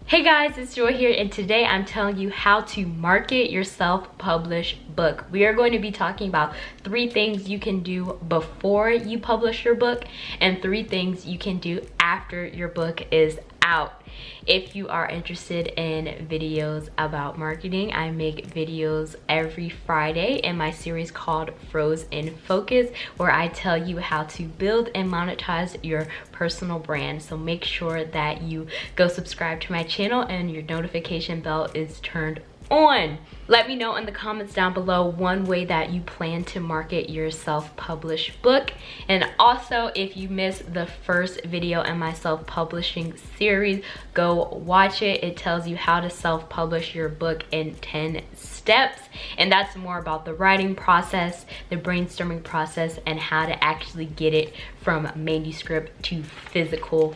Hey guys, it's Joy here, and today I'm telling you how to market your self-published book. We are going to be talking about 3 things you can do before you publish your book and 3 things you can do after your book is out. If you are interested in videos about marketing, I make videos every Friday in my series called Froze in Focus, where I tell you how to build and monetize your personal brand. So make sure that you go subscribe to my channel and your notification bell is turned on. Let me know in the comments down below one way that you plan to market your self-published book. And also, if you missed the first video in my self-publishing series, go watch it. It tells you how to self-publish your book in 10 steps. And that's more about the writing process, the brainstorming process, and how to actually get it from manuscript to physical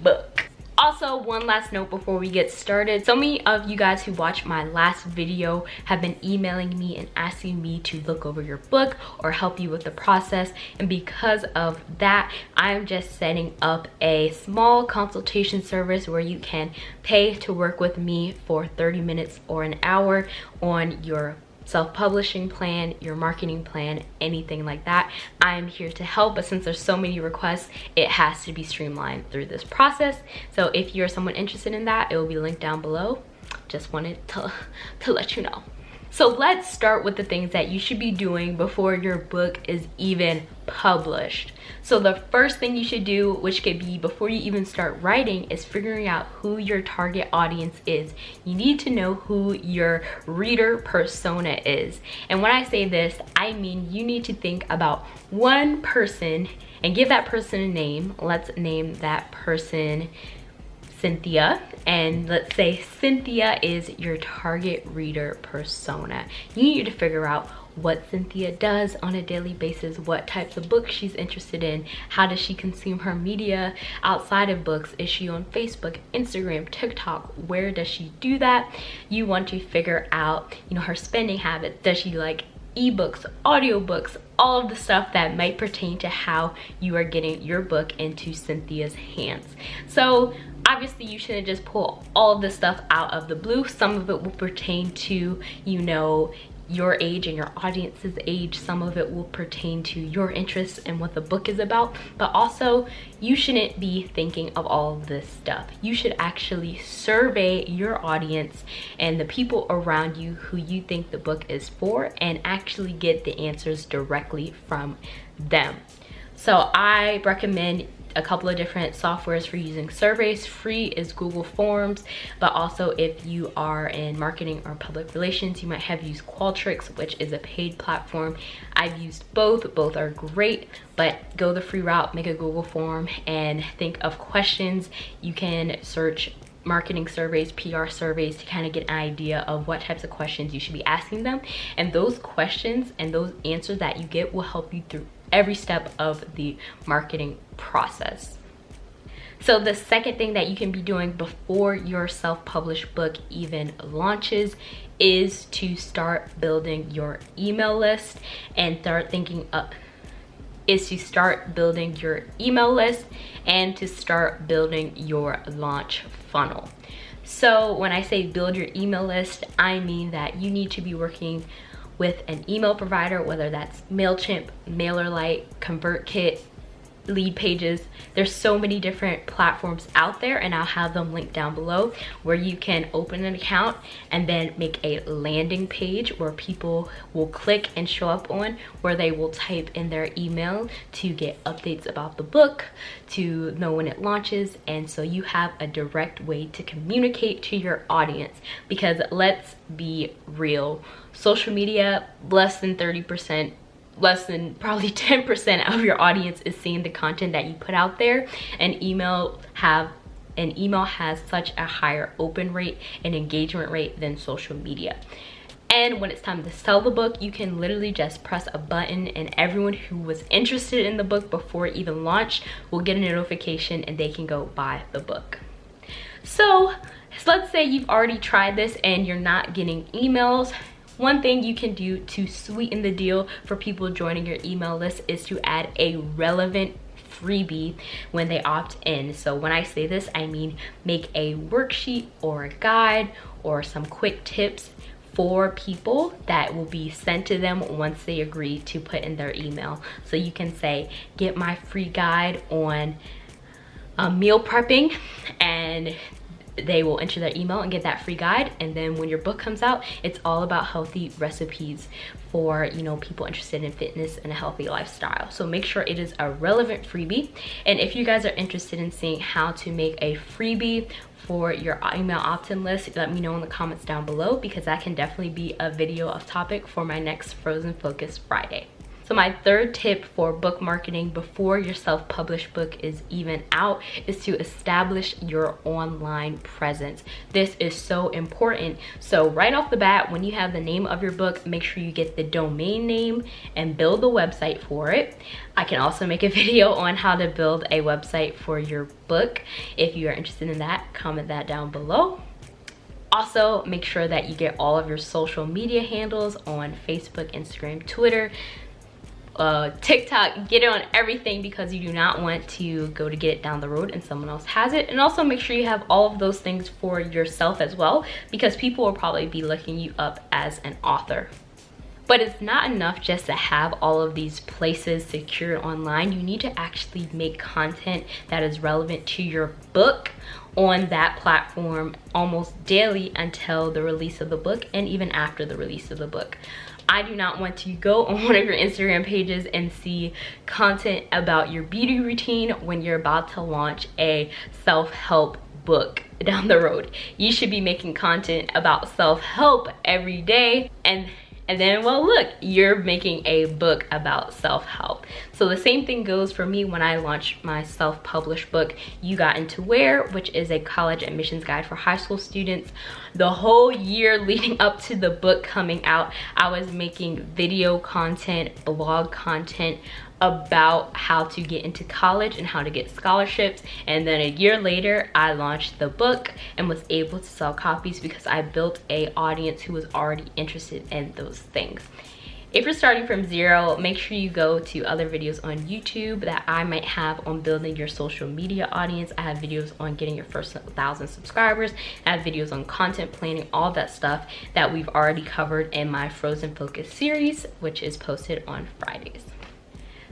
book. Also, one last note before we get started. So many of you guys who watched my last video have been emailing me and asking me to look over your book or help you with the process. And because of that, I'm just setting up a small consultation service where you can pay to work with me for 30 minutes or an hour on your self-publishing plan, your marketing plan, anything like that. I am here to help, but since there's so many requests, it has to be streamlined through this process. So if you're someone interested in that, it will be linked down below. Just wanted to let you know. So let's start with the things that you should be doing before your book is even published. So the first thing you should do, which could be before you even start writing, is figuring out who your target audience is. You need to know who your reader persona is. And when I say this, I mean you need to think about one person and give that person a name. Let's name that person Cynthia, and let's say Cynthia is your target reader persona. You need to figure out what Cynthia does on a daily basis, what types of books she's interested in, how does she consume her media outside of books, is she on Facebook, Instagram, TikTok, where does she do that? You want to figure out, her spending habits. Does she like ebooks, audiobooks, all of the stuff that might pertain to how you are getting your book into Cynthia's hands. So obviously you shouldn't just pull all of this stuff out of the blue. Some of it will pertain to, your age and your audience's age. Some of it will pertain to your interests and what the book is about. But also, you shouldn't be thinking of all of this stuff. You should actually survey your audience and the people around you who you think the book is for, and actually get the answers directly from them. So I recommend a couple of different softwares for using surveys. Free is Google Forms, but also if you are in marketing or public relations, you might have used Qualtrics, which is a paid platform. I've used both. Both are great, but go the free route, make a Google form, and think of questions. You can search marketing surveys, PR surveys, to kind of get an idea of what types of questions you should be asking them. And those questions and those answers that you get will help you through every step of the marketing process. So the second thing that you can be doing before your self-published book even launches is to start building your email list and start building your email list and to start building your launch funnel. So when I say build your email list, I mean that you need to be working with an email provider, whether that's MailChimp, MailerLite, ConvertKit, Lead Pages. There's so many different platforms out there, and I'll have them linked down below, where you can open an account and then make a landing page where people will click and show up on, where they will type in their email to get updates about the book, to know when it launches. And so you have a direct way to communicate to your audience, because let's be real, social media, less than probably 10% of your audience is seeing the content that you put out there. And email has such a higher open rate and engagement rate than social media. And when it's time to sell the book, you can literally just press a button, and everyone who was interested in the book before it even launched will get a notification, and they can go buy the book. So let's say you've already tried this and you're not getting emails. One thing you can do to sweeten the deal for people joining your email list is to add a relevant freebie when they opt in. So when I say this, I mean make a worksheet or a guide or some quick tips for people that will be sent to them once they agree to put in their email. So you can say, get my free guide on meal prepping, and they will enter their email and get that free guide. And then when your book comes out, it's all about healthy recipes for, you know, people interested in fitness and a healthy lifestyle. So make sure it is a relevant freebie. And if you guys are interested in seeing how to make a freebie for your email opt-in list, let me know in the comments down below, because that can definitely be a video of topic for my next Frozen Focus Friday. So my third tip for book marketing before your self-published book is even out is to establish your online presence. This is so important. So right off the bat, when you have the name of your book, make sure you get the domain name and build the website for it. I can also make a video on how to build a website for your book. If you are interested in that, comment that down below. Also, make sure that you get all of your social media handles on Facebook, Instagram, Twitter, TikTok. Get it on everything, because you do not want to go to get it down the road and someone else has it. And also make sure you have all of those things for yourself as well, because people will probably be looking you up as an author. But it's not enough just to have all of these places secured online. You need to actually make content that is relevant to your book on that platform almost daily until the release of the book, and even after the release of the book. I do not want to go on one of your Instagram pages and see content about your beauty routine when you're about to launch a self-help book down the road. You should be making content about self-help every day, and then, well, look, you're making a book about self-help. So the same thing goes for me when I launched my self-published book, You Got Into Where, which is a college admissions guide for high school students. The whole year leading up to the book coming out, I was making video content, blog content about how to get into college and how to get scholarships. And then a year later, I launched the book and was able to sell copies because I built an audience who was already interested in those things. If you're starting from zero, make sure you go to other videos on YouTube that I might have on building your social media audience. I have videos on getting your first 1,000 subscribers. I have videos on content planning, all that stuff that we've already covered in my Frozen Focus series, which is posted on Fridays.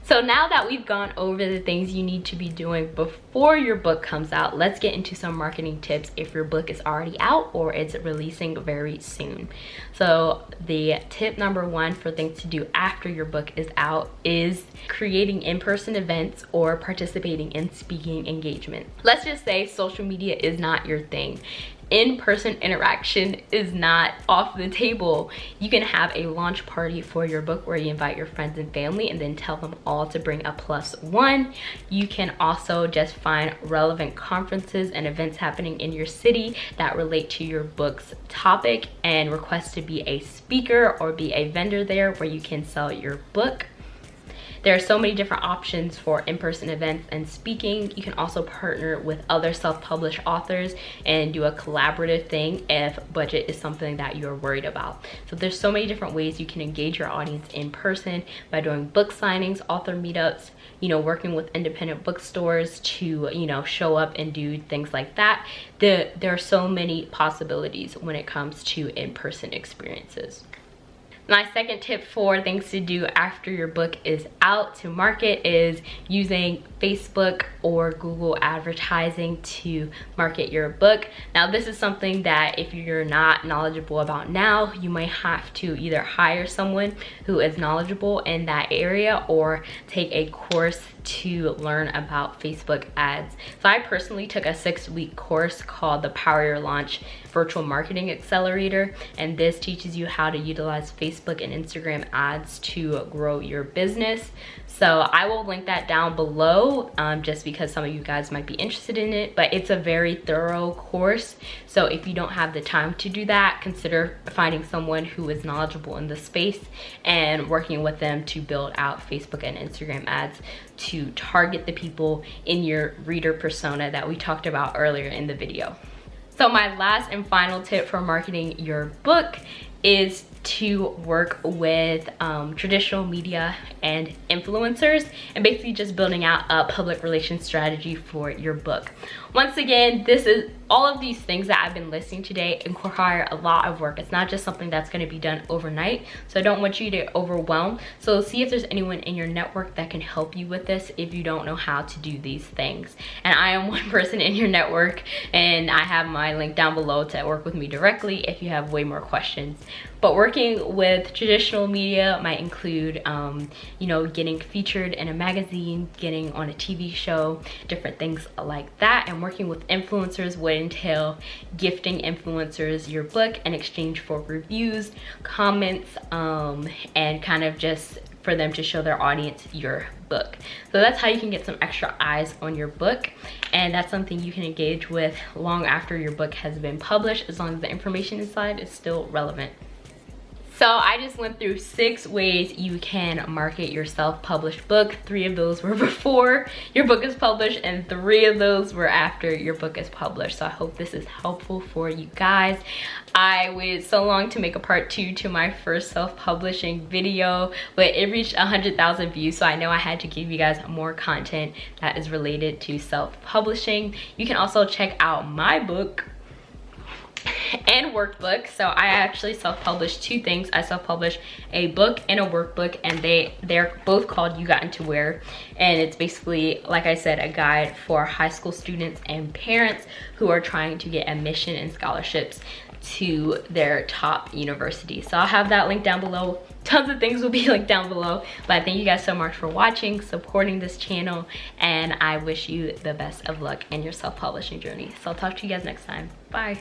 So now that we've gone over the things you need to be doing before your book comes out, let's get into some marketing tips if your book is already out or it's releasing very soon. So the tip number one for things to do after your book is out is creating in-person events or participating in speaking engagements. Let's just say social media is not your thing. In-person interaction is not off the table. You can have a launch party for your book where you invite your friends and family and then tell them all to bring a +1. You can also just find relevant conferences and events happening in your city that relate to your book's topic and request to be a speaker or be a vendor there where you can sell your book. There are so many different options for in-person events and speaking. You can also partner with other self-published authors and do a collaborative thing if budget is something that you're worried about. So there's so many different ways you can engage your audience in person by doing book signings, author meetups, you know, working with independent bookstores to, you know, show up and do things like that. There are so many possibilities when it comes to in-person experiences. My second tip for things to do after your book is out to market is using Facebook or Google advertising to market your book. Now, this is something that if you're not knowledgeable about now, you might have to either hire someone who is knowledgeable in that area or take a course to learn about Facebook ads. So I personally took a 6-week course called the Power Your Launch Virtual Marketing Accelerator, and this teaches you how to utilize Facebook and Instagram ads to grow your business. So I will link that down below just because some of you guys might be interested in it, but it's a very thorough course. So if you don't have the time to do that, consider finding someone who is knowledgeable in the space and working with them to build out Facebook and Instagram ads to target the people in your reader persona that we talked about earlier in the video. So my last and final tip for marketing your book is to work with traditional media and influencers, and basically just building out a public relations strategy for your book. Once again, all of these things that I've been listing today require a lot of work. It's not just something that's going to be done overnight, so I don't want you to overwhelm. So see if there's anyone in your network that can help you with this if you don't know how to do these things. And I am one person in your network, and I have my link down below to work with me directly if you have way more questions. But working with traditional media might include, you know, getting featured in a magazine, getting on a TV show, different things like that. And working with influencers would entail gifting influencers your book in exchange for reviews, comments, and kind of just for them to show their audience your book. So that's how you can get some extra eyes on your book, and that's something you can engage with long after your book has been published, as long as the information inside is still relevant. So I just went through 6 ways you can market your self-published book. 3 of those were before your book is published, and 3 of those were after your book is published. So I hope this is helpful for you guys. I waited so long to make a part 2 to my first self-publishing video, but it reached 100,000 views, so I know I had to give you guys more content that is related to self-publishing. You can also check out my book and workbook. So I actually self-published 2 things. I self-published a book and a workbook, and they're both called You Got Into Where, and it's basically, like I said, a guide for high school students and parents who are trying to get admission and scholarships to their top university. So I'll have that link down below. Tons of things will be linked down below, but thank you guys so much for watching, supporting this channel, and I wish you the best of luck in your self-publishing journey. So I'll talk to you guys next time. Bye.